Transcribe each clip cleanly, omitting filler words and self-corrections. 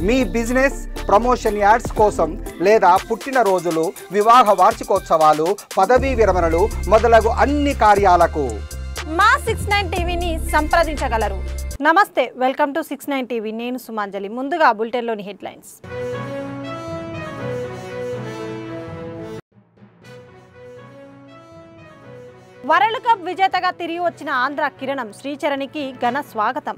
మీ business promotion ads కోసం లేదా పుట్టినరోజులు, వివాహ వార్షికోత్సవాలు, పదవీ విరమణలు మొదలగు అన్ని కార్యాలకు మా 69 టీవీని సంప్రదించగలరు. నమస్తే, వెల్కమ్ టు 69 టీవీ. నేను సుమాంజలి. ముందుగా బులెటిన్లోని హెడ్లైన్స్. వరల్డ్ కప్ విజేతగా తిరిగి వచ్చిన ఆంధ్ర కిరణం శ్రీచరణికి ఘన స్వాగతం.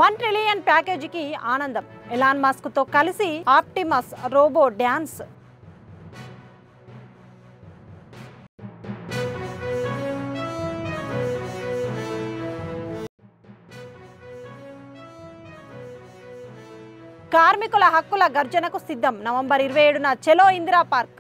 $1 ట్రిలియన్ ప్యాకేజీకి ఆనందం. ఎలాన్ మస్క్తో కలిసి ఆప్టిమస్ రోబో డ్యాన్స్. కార్మికుల హక్కుల గర్జనకు సిద్ధం. నవంబర్ 27న చలో ఇందిరా పార్క్.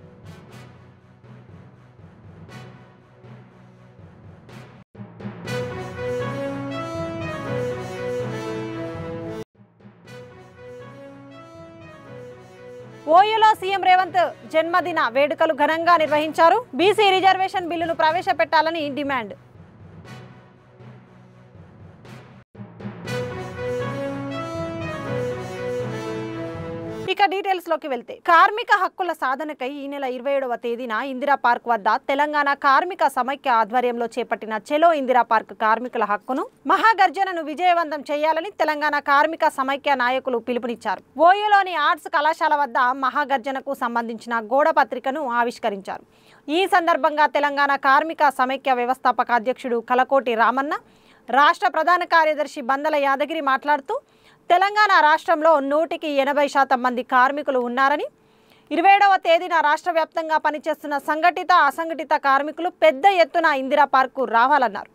ఓయూలో సీఎం రేవంత్ జన్మదిన వేడుకలు ఘనంగా నిర్వహించారు. బీసీ రిజర్వేషన్ బిల్లును ప్రవేశపెట్టాలని డిమాండ్. ఇక డీటెయిల్స్ లోకి వెళ్తే, కార్మిక హక్కుల సాధనకై ఈ నెల 27వ తేదీన ఇందిరా పార్క్ వద్ద తెలంగాణ కార్మిక సమైక్య ఆధ్వర్యంలో చేపట్టిన చెలో ఇందిరా పార్క్ కార్మికుల హక్కును మహాగర్జనను విజయవంతం చేయాలని తెలంగాణ కార్మిక సమైక్య నాయకులు పిలుపునిచ్చారు. ఓయూలోని ఆర్ట్స్ కళాశాల వద్ద మహాగర్జనకు సంబంధించిన గోడ పత్రికను ఆవిష్కరించారు. ఈ సందర్భంగా తెలంగాణ కార్మిక సమైక్య వ్యవస్థాపక అధ్యక్షుడు కలకోటి రామన్న, రాష్ట్ర ప్రధాన కార్యదర్శి బందల యాదగిరి మాట్లాడుతూ, తెలంగాణ రాష్ట్రంలో 100% మంది కార్మికులు ఉన్నారని, 27వ తేదీన రాష్ట్ర వ్యాప్తంగా పనిచేస్తున్న సంఘటిత, అసంఘటిత కార్మికులు పెద్ద ఎత్తున ఇందిరా పార్కు రావాలన్నారు.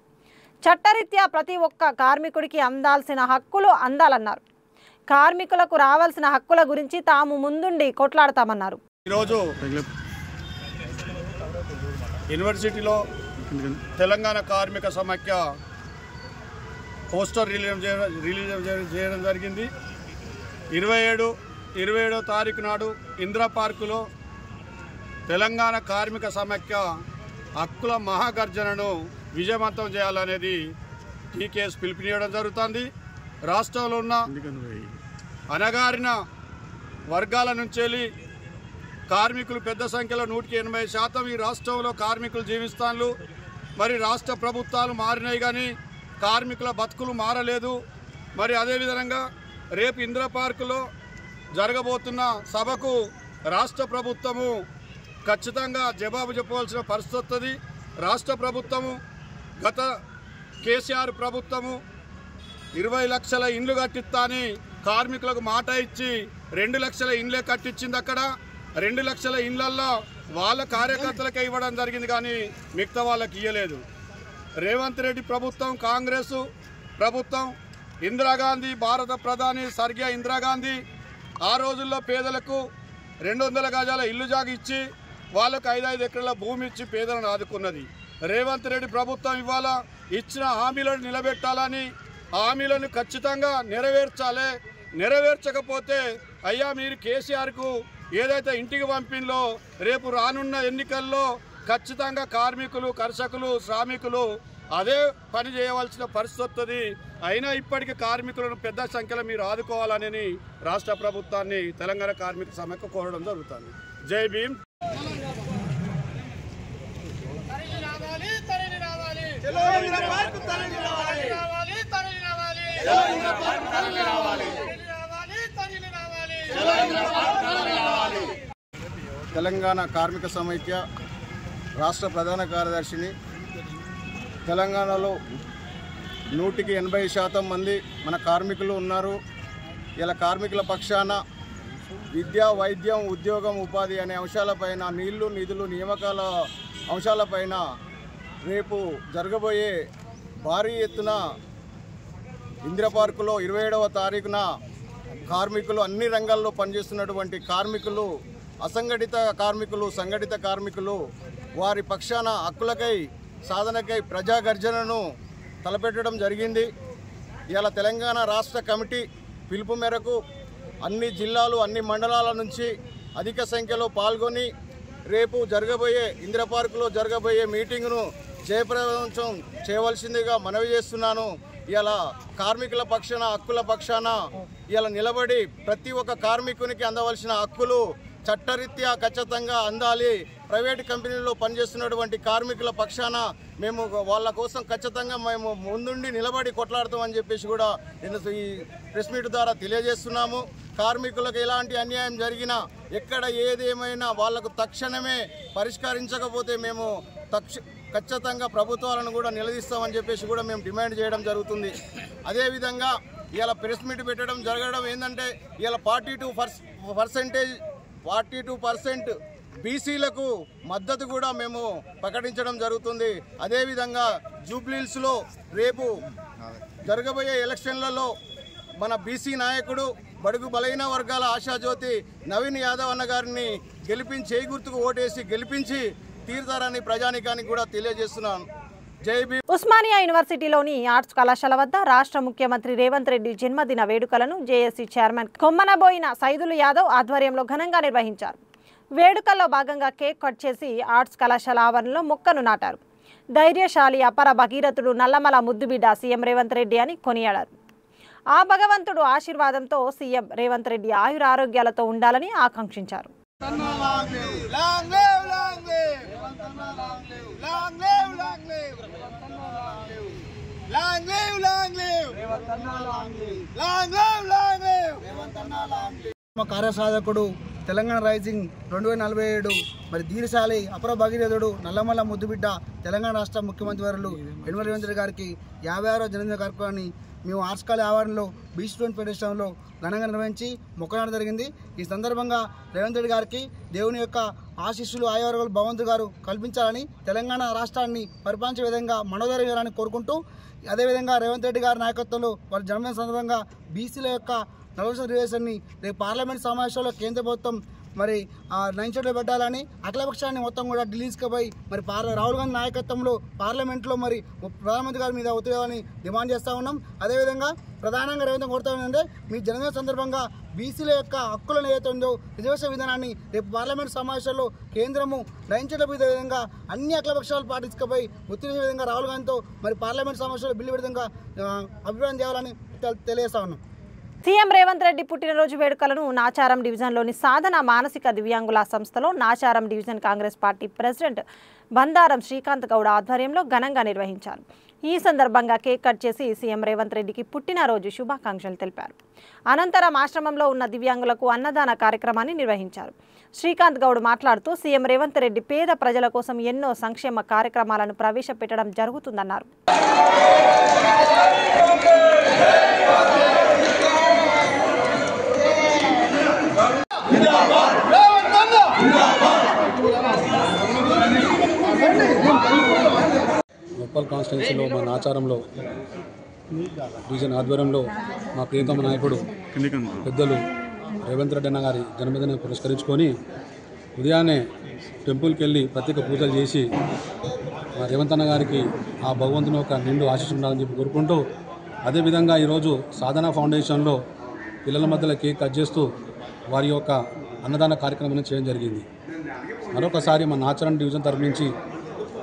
చట్టరీత్యా ప్రతి ఒక్క కార్మికుడికి అందాల్సిన హక్కులు అందాలన్నారు. కార్మికులకు రావాల్సిన హక్కుల గురించి తాము ముందుండి కొట్లాడతామన్నారు. ఈరోజు యూనివర్సిటీలో తెలంగాణ కార్మిక సమైక్య పోస్టర్ రిలీజ్ చేయడం జరిగింది. 27వ తారీఖు నాడు ఇందిరా పార్కులో తెలంగాణ కార్మిక సమైక్య హక్కుల మహాగర్జనను విజయవంతం చేయాలనేది టీకేఎస్ పిలుపునివ్వడం జరుగుతుంది. రాష్ట్రంలో ఉన్న అణగారిన వర్గాల నుంచి వెళ్ళి కార్మికులు పెద్ద సంఖ్యలో 180% ఈ రాష్ట్రంలో కార్మికులు జీవిస్తాను. మరి రాష్ట్ర ప్రభుత్వాలు మారినాయి కానీ కార్మికుల బతుకులు మారలేదు. మరి అదేవిధంగా రేపు ఇందిరా పార్కులో జరగబోతున్న సభకు రాష్ట్ర ప్రభుత్వము ఖచ్చితంగా జవాబు చెప్పవలసిన పరిస్థితి వస్తుంది. రాష్ట్ర ప్రభుత్వము గత కేసీఆర్ ప్రభుత్వము 20 లక్షల ఇండ్లు కట్టిస్తా అని కార్మికులకు మాట ఇచ్చి 2 లక్షల ఇండ్లే కట్టించింది. అక్కడ 2 లక్షల ఇండ్లల్లో వాళ్ళ కార్యకర్తలకే ఇవ్వడం జరిగింది కానీ మిగతా వాళ్ళకి ఇవ్వలేదు. రేవంత్ రెడ్డి ప్రభుత్వం, కాంగ్రెస్ ప్రభుత్వం, ఇందిరాగాంధీ భారత ప్రధాని స్వర్గీయ ఇందిరాగాంధీ ఆ రోజుల్లో పేదలకు 200 గజాల ఇల్లు జాగా ఇచ్చి వాళ్ళకు 5 ఎకరాల భూమి ఇచ్చి పేదలను ఆదుకున్నది. రేవంత్ రెడ్డి ప్రభుత్వం ఇవాళ ఇచ్చిన హామీలను నిలబెట్టాలని, హామీలను ఖచ్చితంగా నెరవేర్చాలి. నెరవేర్చకపోతే అయ్యా మీరు కేసీఆర్కు ఏదైతే ఇంటికి పంపిణలో రేపు రానున్న ఎన్నికల్లో ఖచ్చితంగా కార్మికులు, కర్షకులు, శ్రామికులు అదే పని చేయవలసిన పరిస్థితి వస్తుంది. అయినా ఇప్పటికీ కార్మికులను పెద్ద సంఖ్యలో మీరు ఆదుకోవాలని రాష్ట్ర ప్రభుత్వాన్ని తెలంగాణ కార్మిక సమైక్య కోరడం జరుగుతుంది. జై భీమ్. తెలంగాణ కార్మిక సమైక్య రాష్ట్ర ప్రధాన కార్యదర్శిని. తెలంగాణలో 180% మంది మన కార్మికులు ఉన్నారు. ఇలా కార్మికుల పక్షాన విద్య, వైద్యం, ఉద్యోగం, ఉపాధి అనే అంశాలపైన, నీళ్లు, నిధులు, నియామకాల అంశాలపైన రేపు జరగబోయే భారీ ఎత్తున ఇందిరా పార్కులో 27వ తారీఖున కార్మికులు, అన్ని రంగాల్లో పనిచేస్తున్నటువంటి కార్మికులు, అసంఘటిత కార్మికులు, సంఘటిత కార్మికులు వారి పక్షాన హక్కులకై సాధనకై ప్రజాగర్జనను తలపెట్టడం జరిగింది. ఇలా తెలంగాణ రాష్ట్ర కమిటీ పిలుపు మేరకు అన్ని జిల్లాలు అన్ని మండలాల నుంచి అధిక సంఖ్యలో పాల్గొని రేపు జరగబోయే ఇందిరా పార్కులో జరగబోయే మీటింగ్ను జయప్రదం చేయవలసిందిగా మనవి చేస్తున్నాను. ఇలా కార్మికుల పక్షాన హక్కుల పక్షాన ఇలా నిలబడి ప్రతి ఒక్క కార్మికునికి అందవలసిన హక్కులు చట్టరీత్యా ఖచ్చితంగా అందాలి. ప్రైవేట్ కంపెనీల్లో పనిచేస్తున్నటువంటి కార్మికుల పక్షాన మేము వాళ్ళ కోసం ఖచ్చితంగా మేము ముందుండి నిలబడి కొట్లాడతామని చెప్పేసి కూడా నేను ఈ ప్రెస్ మీట్ ద్వారా తెలియజేస్తున్నాము. కార్మికులకు ఎలాంటి అన్యాయం జరిగినా ఎక్కడ ఏదేమైనా వాళ్లకు తక్షణమే పరిష్కరించకపోతే మేము ఖచ్చితంగా ప్రభుత్వాలను కూడా నిలదీస్తామని చెప్పేసి కూడా మేము డిమాండ్ చేయడం జరుగుతుంది. అదేవిధంగా ఇలా ప్రెస్ మీట్ పెట్టడం జరగడం ఏంటంటే ఇలా 42% బీసీలకు మద్దతు కూడా మేము ప్రకటించడం జరుగుతుంది. అదేవిధంగా జూబ్లీహిల్స్లో రేపు జరగబోయే ఎలక్షన్లలో మన బీసీ నాయకుడు బడుగు బలైన వర్గాల ఆశాజ్యోతి నవీన్ యాదవ్ అన్న గారిని గెలిపించి చేయి గుర్తుకు ఓటేసి గెలిపించి తీర్థారాన్ని ప్రజానికానికి కూడా తెలియజేస్తున్నాను. జై భీమ్. ఉస్మానియా యూనివర్సిటీలోని ఆర్ట్స్ కళాశాల వద్ద రాష్ట్ర ముఖ్యమంత్రి రేవంత్ రెడ్డి జన్మదిన వేడుకలను జేఏసీ చైర్మన్ కొమ్మనబోయిన సైదులు యాదవ్ ఆధ్వర్యంలో ఘనంగా నిర్వహించారు. వేడుకల్లో భాగంగా కేక్ కట్ చేసి ఆర్ట్స్ కళాశాల ఆవరణలో మొక్కను నాటారు. ధైర్యశాలి అపర భగీరథుడు నల్లమల ముద్దుబిడ్డ సీఎం రేవంత్ రెడ్డి అని కొనియాడారు. ఆ భగవంతుడు ఆశీర్వాదంతో సీఎం రేవంత్ రెడ్డి ఆయురారోగ్యాలతో ఉండాలని ఆకాంక్షించారు. కార్యసాధకుడు తెలంగాణ రైజింగ్ 2047 మరి ధీరశాలి అపర భగీరథుడు నల్లమల్ల ముద్దుబిడ్డ తెలంగాణ రాష్ట్ర ముఖ్యమంత్రి వర్యులు యనమల రేవంత్ రెడ్డి గారికి 56వ జన్మదిన కార్యక్రమాన్ని మేము ఆర్ట్స్ కాలేజ్ ఆవరణలో బీచ్ స్టూడెంట్ ఫెడరేషన్లో ఘనంగా నిర్వహించి మొక్కనాట జరిగింది. ఈ సందర్భంగా రేవంత్ రెడ్డి గారికి దేవుని యొక్క ఆశీస్సులు ఆయుర్వేదాలు భగవంతుడు గారు కల్పించాలని తెలంగాణ రాష్ట్రాన్ని పరిపాలించే విధంగా మనోధైర్యం ఇవ్వాలని కోరుకుంటూ అదేవిధంగా రేవంత్ రెడ్డి గారి నాయకత్వంలో వాళ్ళ జన్మదిన సందర్భంగా బీసీల యొక్క 40% రిజర్వేషన్ని రేపు పార్లమెంట్ సమావేశంలో కేంద్ర ప్రభుత్వం మరి 9 పెట్టాలని అఖిలపక్షాన్ని మొత్తం కూడా ఢిల్లీకి పోయి మరి రాహుల్ గాంధీ నాయకత్వంలో పార్లమెంట్లో మరి ప్రధానమంత్రి గారి మీద ఒత్తిడి డిమాండ్ చేస్తూ ఉన్నాం. అదేవిధంగా ప్రధానంగా రేవంత్ కోరుతా ఉందంటే మీ జన్మదిన సందర్భంగా బీసీల యొక్క హక్కులను ఏదైతే ఉందో రిజర్వేషన్ విధానాన్ని రేపు పార్లమెంట్ సమావేశంలో కేంద్రము 9 విధంగా అన్ని అఖిలపక్షాలు పాటించకపోయి ఒత్తిడి విధంగా రాహుల్ గాంధీతో మరి పార్లమెంట్ సమావేశంలో బిల్లు విధంగా అభిప్రాయం చేయాలని తెలియజేస్తా ఉన్నాం. సీఎం రేవంత్ రెడ్డి పుట్టినరోజు వేడుకలను నాచారం డివిజన్లోని సాధన మానసిక దివ్యాంగుల సంస్థలో Nacharam division Congress party president Bandaram Srikanth Goud ఆధ్వర్యంలో ఘనంగా నిర్వహించారు. ఈ సందర్భంగా కేక్ కట్ చేసి సీఎం రేవంత్ రెడ్డికి పుట్టినరోజు శుభాకాంక్షలు తెలిపారు. అనంతరం ఆశ్రమంలో ఉన్న దివ్యాంగులకు అన్నదాన కార్యక్రమాన్ని నిర్వహించారు. శ్రీకాంత్ గౌడ్ మాట్లాడుతూ సీఎం రేవంత్ రెడ్డి పేద ప్రజల కోసం ఎన్నో సంక్షేమ కార్యక్రమాలను ప్రవేశపెట్టడం జరుగుతుందన్నారు. ఉప్పల్ కాన్స్టిట్యున్సీలో మా నాచారంలో డివిజన్ ఆధ్వర్యంలో మా ప్రియతమ నాయకుడు పెద్దలు రేవంత్ రెడ్డి అన్న గారి జన్మదినం పురస్కరించుకొని ఉదయాన్నే టెంపుల్కి వెళ్ళి ప్రత్యేక పూజలు చేసి మా రేవంత్ అన్న గారికి ఆ భగవంతుని యొక్క నిండు ఆశీస్సులు ఉండాలని చెప్పి కోరుకుంటూ అదేవిధంగా ఈరోజు సాధన ఫౌండేషన్లో పిల్లల మధ్యలో కేక్ కట్ చేస్తూ వారి యొక్క అన్నదాన కార్యక్రమాన్ని చేయడం జరిగింది. మరొకసారి మా నాచారం డివిజన్ తరఫు నుంచి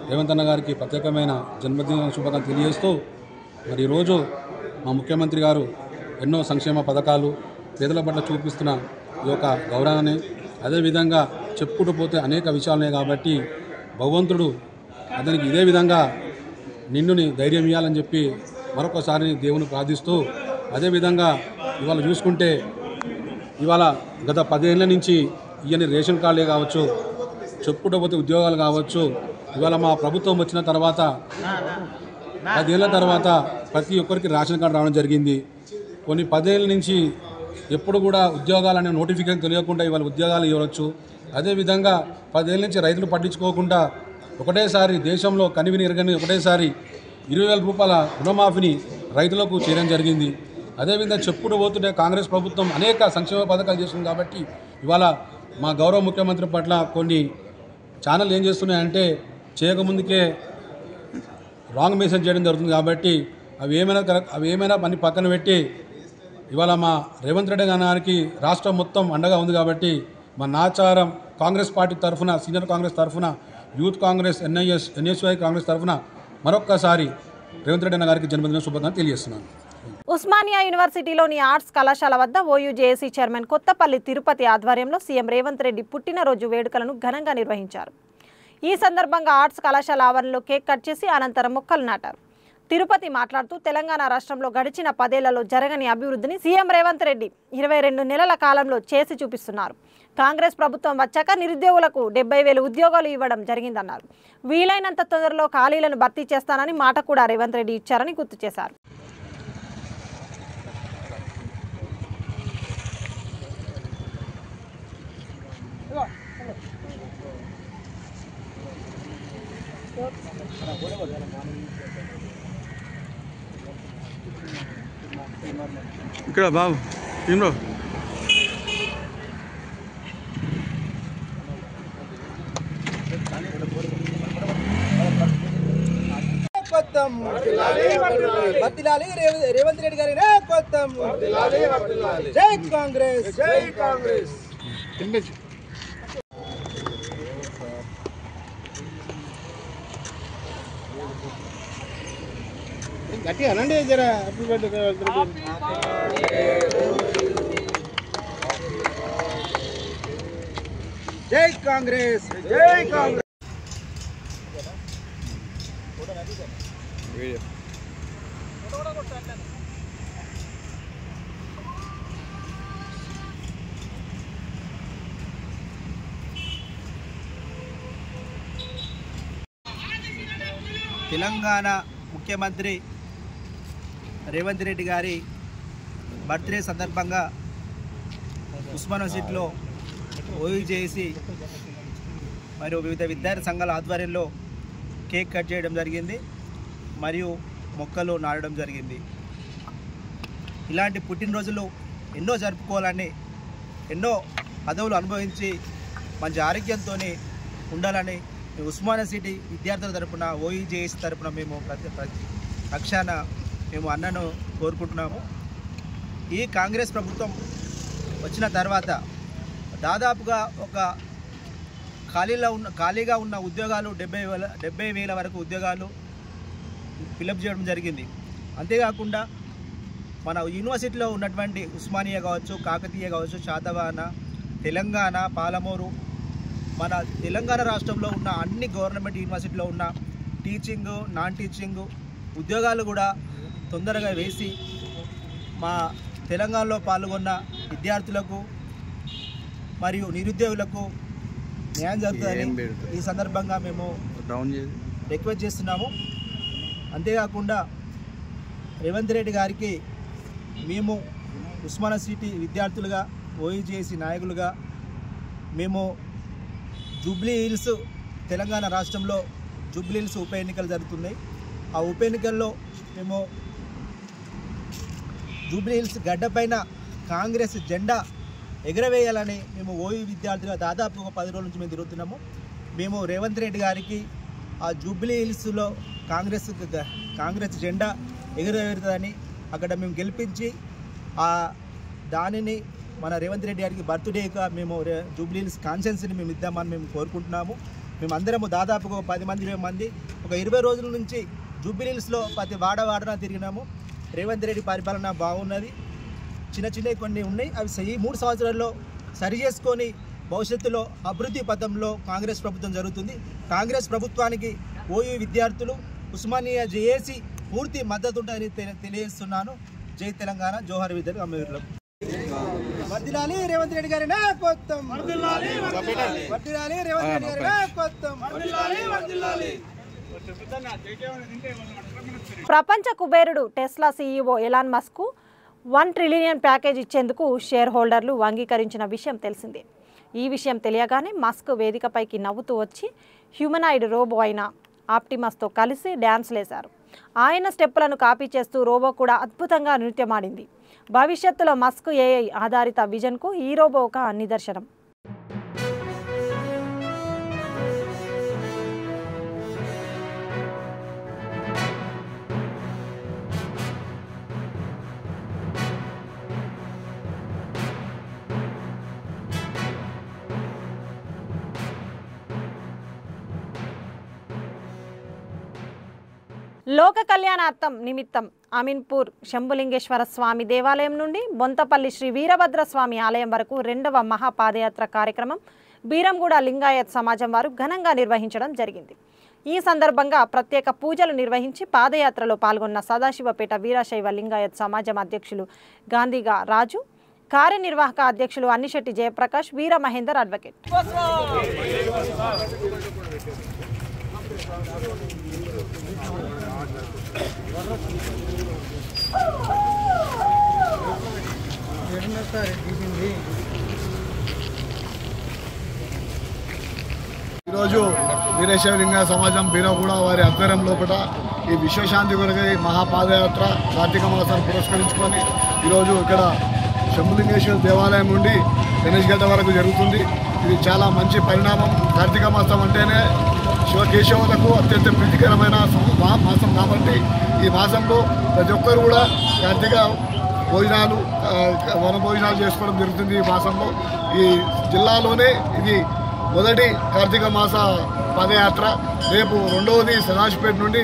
రేవంత్ అన్న గారికి ప్రత్యేకమైన జన్మదిన శుభాకాంక్షలు తెలియజేస్తూ మరి ఈరోజు మా ముఖ్యమంత్రి గారు ఎన్నో సంక్షేమ పథకాలు పేదల పట్ల చూపిస్తున్న ఈ యొక్క గౌరవాన్ని అదేవిధంగా చెప్పుకుంటూ పోతే అనేక విషయాలు ఉన్నాయి కాబట్టి భగవంతుడు అతనికి ఇదే విధంగా నిన్నుని ధైర్యం ఇవ్వాలని చెప్పి మరొకసారి దేవుని ప్రార్థిస్తూ అదేవిధంగా ఇవాళ చూసుకుంటే ఇవాళ గత 10 ఏళ్ళ నుంచి ఇవన్నీ రేషన్ కార్డులే కావచ్చు చెప్పుకుంటూ పోతే ఉద్యోగాలు కావచ్చు ఇవాళ మా ప్రభుత్వం వచ్చిన తర్వాత 10 ఏళ్ళ తర్వాత ప్రతి ఒక్కరికి రేషన్ కార్డు రావడం జరిగింది. కొన్ని 10 ఏళ్ళ నుంచి ఎప్పుడు కూడా ఉద్యోగాలనే నోటిఫికేషన్ తెలియకుండా ఇవాళ ఉద్యోగాలు ఇవ్వచ్చు. అదేవిధంగా 10 ఏళ్ళ నుంచి రైతులు పట్టించుకోకుండా ఒకటేసారి దేశంలో కనివిని ఎరగని ఒకటేసారి 20,000 రూపాయల రుణమాఫీని రైతులకు చేయడం జరిగింది. అదేవిధంగా చెప్పుకుంటూ పోతుంటే కాంగ్రెస్ ప్రభుత్వం అనేక సంక్షేమ పథకాలు చేస్తుంది కాబట్టి ఇవాళ మా గౌరవ ముఖ్యమంత్రి పట్ల కొన్ని ఛానల్ ఏం చేస్తున్నాయంటే చేయకముందుకే రాంగ్ మెసేజ్ చేయడం జరుగుతుంది. కాబట్టి అవి ఏమైనా పని పక్కన పెట్టి ఇవాళ మా రేవంత్ రెడ్డి గారికి రాష్ట్రం మొత్తం అండగా ఉంది కాబట్టి మా నాచారం కాంగ్రెస్ పార్టీ తరఫున, సీనియర్ కాంగ్రెస్ తరఫున, యూత్ కాంగ్రెస్, ఎన్ఎస్యుఐ కాంగ్రెస్ తరఫున మరొక్కసారి రేవంత్ రెడ్డి గారికి జన్మదిన శుభాకాంక్షలు తెలియజేస్తున్నాను. ఉస్మానియా యూనివర్సిటీలోని ఆర్ట్స్ కళాశాల వద్ద ఓయూజేఏసీ చైర్మన్ కొత్తపల్లి తిరుపతి ఆధ్వర్యంలో సీఎం రేవంత్ రెడ్డి పుట్టినరోజు వేడుకలను ఘనంగా నిర్వహించారు. ఈ సందర్భంగా ఆర్ట్స్ కళాశాల ఆవరణలో కేక్ కట్ చేసి అనంతరం మొక్కలు నాటారు. తిరుపతి మాట్లాడుతూ తెలంగాణ రాష్ట్రంలో గడిచిన 10 ఏళ్లలో జరగని అభివృద్ధిని సీఎం రేవంత్ రెడ్డి 22 నెలల కాలంలో చేసి చూపిస్తున్నారు. కాంగ్రెస్ ప్రభుత్వం వచ్చాక నిరుద్యోగులకు 70,000 ఉద్యోగాలు ఇవ్వడం జరిగిందన్నారు. వీలైనంత తొందరలో ఖాళీలను భర్తీ చేస్తానని మాట కూడా రేవంత్ రెడ్డి ఇచ్చారని గుర్తు చేశారు. ఇక్కడ బాబు ఏం రేవంత్ రెడ్డి గారి నాయకత్వం. జై కాంగ్రెస్, జై కాంగ్రెస్. గట్టిగా అనండి జరా. జై కాంగ్రెస్, జై కాంగ్రెస్. తెలంగాణ ముఖ్యమంత్రి రేవంత్ రెడ్డి గారి బర్త్డే సందర్భంగా ఉస్మానియా యూనివర్సిటీలో ఓయూజేఏసీ మరియు వివిధ విద్యార్థి సంఘాల ఆధ్వర్యంలో కేక్ కట్ చేయడం జరిగింది మరియు మొక్కలు నాటడం జరిగింది. ఇలాంటి పుట్టినరోజులు ఎన్నో జరుపుకోవాలని, ఎన్నో పదవులు అనుభవించి మంచి ఆరోగ్యంతో ఉండాలని ఉస్మానియా యూనివర్సిటీ విద్యార్థుల తరపున, ఓయూజేఏసీ తరపున మేము పక్షాన మేము అన్నను కోరుకుంటున్నాము. ఈ కాంగ్రెస్ ప్రభుత్వం వచ్చిన తర్వాత దాదాపుగా ఒక ఖాళీగా ఉన్న ఉద్యోగాలు 70,000 వరకు ఉద్యోగాలు ఫిలప్ చేయడం జరిగింది. అంతేకాకుండా మన యూనివర్సిటీలో ఉన్నటువంటి ఉస్మానియా కావచ్చు, కాకతీయ కావచ్చు, శాతవాహన, తెలంగాణ, పాలమూరు, మన తెలంగాణ రాష్ట్రంలో ఉన్న అన్ని గవర్నమెంట్ యూనివర్సిటీలో ఉన్న టీచింగ్, నాన్ టీచింగ్ ఉద్యోగాలు కూడా తొందరగా వేసి మా తెలంగాణలో పాల్గొన్న విద్యార్థులకు మరియు నిరుద్యోగులకు న్యాయం జరుగుతుందని ఈ సందర్భంగా మేము రిక్వెస్ట్ చేస్తున్నాము. అంతేకాకుండా రేవంత్ రెడ్డి గారికి మేము ఉస్మానియా యూనివర్సిటీ విద్యార్థులుగా, ఓయూజేఏసీ నాయకులుగా మేము జూబ్లీ హిల్స్, తెలంగాణ రాష్ట్రంలో జూబ్లీ హిల్స్ ఉప ఎన్నికలు జరుగుతున్నాయి. ఆ ఉప ఎన్నికల్లో మేము జూబ్లీ హిల్స్ గడ్డపైన కాంగ్రెస్ జెండా ఎగరవేయాలని మేము ఓయూ విద్యార్థులుగా దాదాపు ఒక 10 రోజుల నుంచి మేము తిరుగుతున్నాము. మేము రేవంత్ రెడ్డి గారికి ఆ జూబ్లీ హిల్స్లో కాంగ్రెస్ జెండా ఎగరవేరుతుందని అక్కడ మేము గెలిపించి దానిని మన రేవంత్ రెడ్డి గారికి బర్త్డేగా మేము జూబ్లీ హిల్స్ కాన్స్టిట్యుయెన్సీని మేము ఇద్దామని మేము కోరుకుంటున్నాము. మేమందరము దాదాపుగా 10 మంది 20 మంది ఒక 20 రోజుల నుంచి జూబ్లీ హిల్స్లో ప్రతి వాడన తిరిగినాము. రేవంత్ రెడ్డి పరిపాలన బాగున్నది. చిన్నవి కొన్ని ఉన్నాయి, అవి ఈ 3 సంవత్సరాల్లో సరి చేసుకొని భవిష్యత్తులో అభివృద్ధి పథంలో కాంగ్రెస్ ప్రభుత్వం జరుగుతుంది. కాంగ్రెస్ ప్రభుత్వానికి ఓయూ విద్యార్థులు, ఉస్మానియా జేఏసీ పూర్తి మద్దతు ఉంటుందని తెలియజేస్తున్నాను. జై తెలంగాణ, జోహార్ విద్యార్థి అమీరులకు. వర్ధిల్లాలి రేవంత్ రెడ్డి గారి నాయకత్వం. వర్ధిల్లాలి రేవంత్ రెడ్డి గారి నాయకత్వం. ప్రపంచ కుబేరుడు Tesla CEO Elon Musk 1 trillion package ఇచ్చేందుకు షేర్ హోల్డర్లు అంగీకరించిన విషయం తెలిసిందే. ఈ విషయం తెలియగానే మస్క్ వేదికపైకి నవ్వుతూ వచ్చి హ్యూమనాయిడ్ రోబో అయిన ఆప్టిమస్తో కలిసి డ్యాన్స్లేశారు. ఆయన స్టెప్పులను కాపీ చేస్తూ రోబో కూడా అద్భుతంగా నృత్యమాడింది. భవిష్యత్తులో మస్క్ ఏఐ ఆధారిత విజన్కు ఈ రోబో ఒక నిదర్శనం. లోక కళ్యాణార్థం నిమిత్తం అమీన్పూర్ శంభులింగేశ్వర స్వామి దేవాలయం నుండి బొంతపల్లి శ్రీ వీరభద్ర స్వామి ఆలయం వరకు 2వ మహాపాదయాత్ర కార్యక్రమం బీరంగూడ లింగాయత్ సమాజం వారు ఘనంగా నిర్వహించడం జరిగింది. ఈ సందర్భంగా ప్రత్యేక పూజలు నిర్వహించి పాదయాత్రలో పాల్గొన్న సదాశివపేట వీరశైవ లింగాయత్ సమాజం అధ్యక్షులు గాంధీగా రాజు, కార్యనిర్వాహక అధ్యక్షులు అన్నిశెట్టి జయప్రకాష్, వీర మహేందర్ అడ్వకేట్. ఈరోజు వీరశైవ లింగాయత సమాజం బీరగూడ వారి ఆధ్వర్యం లోపల ఈ విశ్వశాంతి కొరకై మహాపాదయాత్ర కార్తీక మాసాన్ని పురస్కరించుకొని ఈరోజు ఇక్కడ శంభులింగేశ్వర దేవాలయం నుండి గణేష్ గడ్డ వరకు జరుగుతుంది. ఇది చాలా మంచి పరిణామం. కార్తీక మాసం అంటేనే శివకేశవులకు అత్యంత ప్రీతికరమైన మాసం కాబట్టి ఈ మాసంలో ప్రతి ఒక్కరు కూడా కార్తీక భోజనాలు వన భోజనాలు చేసుకోవడం జరుగుతుంది. ఈ మాసంలో ఈ జిల్లాలోనే ఇది మొదటి కార్తీక మాస పాదయాత్ర. రేపు రెండవది సదాశివపేట నుండి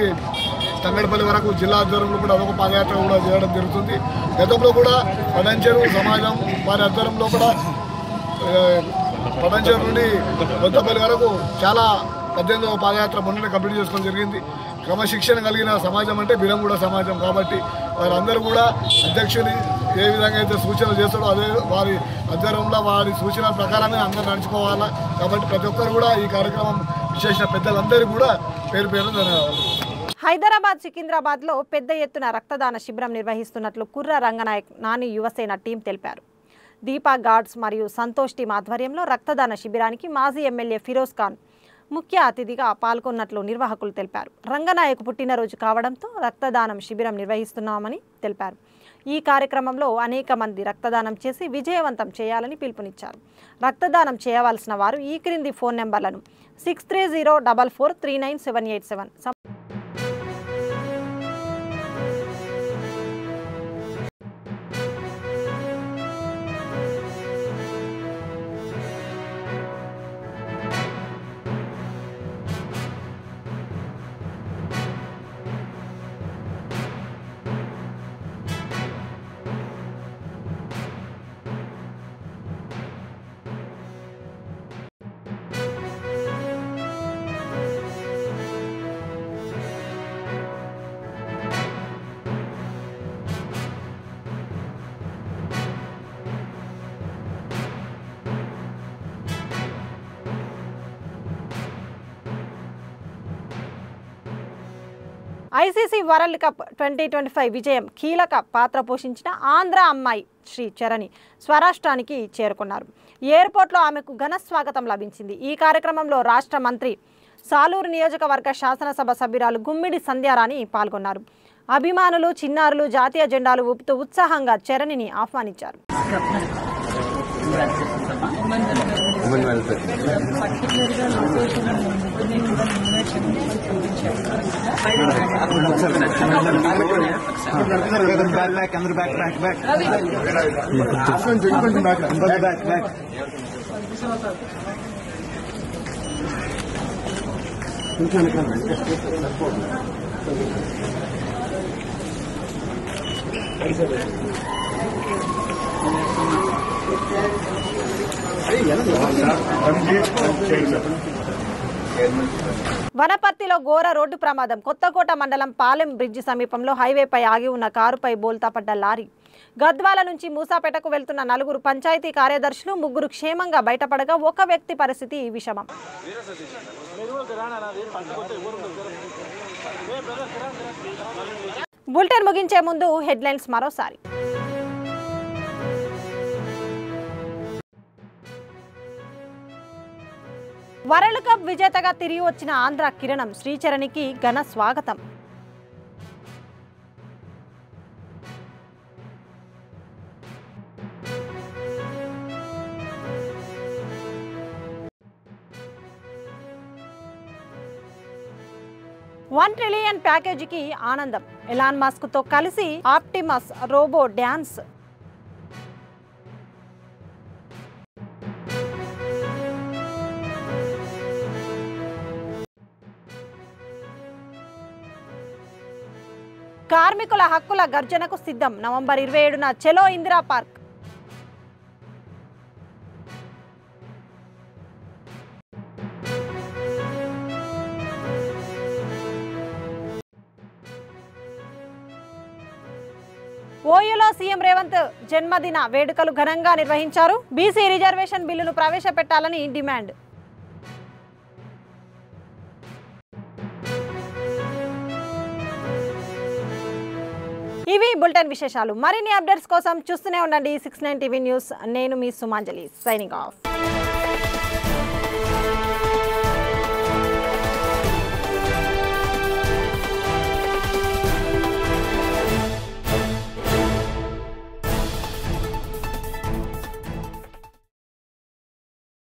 తంగడపల్లి వరకు జిల్లా ఆధ్వర్యంలో కూడా అదొక పాదయాత్ర కూడా చేయడం జరుగుతుంది. గతంలో కూడా పడంచెరు సమాజం వారి ఆధ్వర్యంలో కూడా పడంచెరు నుండి బొంతపల్లి వరకు చాలా 18వ పాదయాత్ర మొన్ననే కంప్లీట్ చేసుకోవడం జరిగింది. క్రమశిక్షణ కలిగిన సమాజం అంటే బీరంగూడ సమాజం కాబట్టి వారందరూ కూడా అధ్యక్షుని ఏ విధంగా అయితే సూచనలు చేస్తాడో అదే వారి ఆధ్వర్యంలో వారి సూచనల ప్రకారమే అందరూ నడుచుకోవాలా. కాబట్టి ప్రతి ఒక్కరు కూడా ఈ కార్యక్రమం విశేష పెద్దలందరికీ కూడా పేరు పేరు ధన్యవాదాలు. హైదరాబాద్, సికింద్రాబాద్లో పెద్ద ఎత్తున రక్తదాన శిబిరం నిర్వహిస్తున్నట్లు కుర్ర రంగనాయక్ నాని యువసేన టీం తెలిపారు. దీపా గార్డ్స్ మరియు సంతోష్ టీం ఆధ్వర్యంలో రక్తదాన శిబిరానికి మాజీ ఎమ్మెల్యే ఫిరోజ్ ఖాన్ ముఖ్య అతిథిగా పాల్గొన్నట్లు నిర్వాహకులు తెలిపారు. రంగనాయక్ పుట్టినరోజు కావడంతో రక్తదానం శిబిరం నిర్వహిస్తున్నామని తెలిపారు. ఈ కార్యక్రమంలో అనేక మంది రక్తదానం చేసి విజయవంతం చేయాలని పిలుపునిచ్చారు. రక్తదానం చేయవలసిన వారు ఈ క్రింది ఫోన్ నెంబర్లను 6304439787 ఐసీసీ వరల్డ్ కప్ 2025 విజయం కీలక పాత్ర పోషించిన ఆంధ్ర అమ్మాయి శ్రీ చరణి స్వరాష్ట్రానికి చేరుకున్నారు. ఎయిర్పోర్ట్లో ఆమెకు ఘన స్వాగతం లభించింది. ఈ కార్యక్రమంలో రాష్ట్ర మంత్రి, సాలూరు నియోజకవర్గ శాసనసభ సభ్యురాలు గుమ్మిడి సంధ్యారాణి పాల్గొన్నారు. అభిమానులు, చిన్నారులు జాతీయ జెండాలు ఊపుతూ ఉత్సాహంగా చరణిని ఆహ్వానించారు. వనపర్తిలో ఘోర రోడ్డు ప్రమాదం. కొత్తకోట మండలం పాలెం బ్రిడ్జి సమీపంలో హైవేపై ఆగి ఉన్న కారుపై బోల్తా పడ్డ లారీ. గద్వాల నుంచి మూసాపేటకు వెళ్తున్న 4 పంచాయతీ కార్యదర్శులు, 3 క్షేమంగా బయటపడగా ఒక వ్యక్తి పరిస్థితి విషమం. బులెటిన్ ముగించే ముందు హెడ్లైన్స్ మరోసారి. వరల్డ్ కప్ విజేతగా తిరిగి వచ్చిన ఆంధ్ర కిరణం శ్రీచరణికి ఘన స్వాగతం. $1 ట్రిలియన్ ప్యాకేజీకి ఆనందం. ఎలాన్ మస్క్ తో కలిసి ఆప్టిమస్ రోబో డ్యాన్స్. కార్మికుల హక్కుల గర్జనకు సిద్ధం. నవంబర్ 27న చలో ఇందిరా పార్క్. ఓయూలో సీఎం రేవంత్ జన్మదిన వేడుకలు ఘనంగా నిర్వహించారు. బీసీ రిజర్వేషన్ బిల్లును ప్రవేశపెట్టాలని డిమాండ్. ఇవి బులెటిన్ విశేషాలు. మరిన్ని అప్డేట్స్ కోసం చూస్తూనే ఉండండి 69 టీవీ న్యూస్. నేను మీ సుమాంజలి, సైనింగ్ ఆఫ్.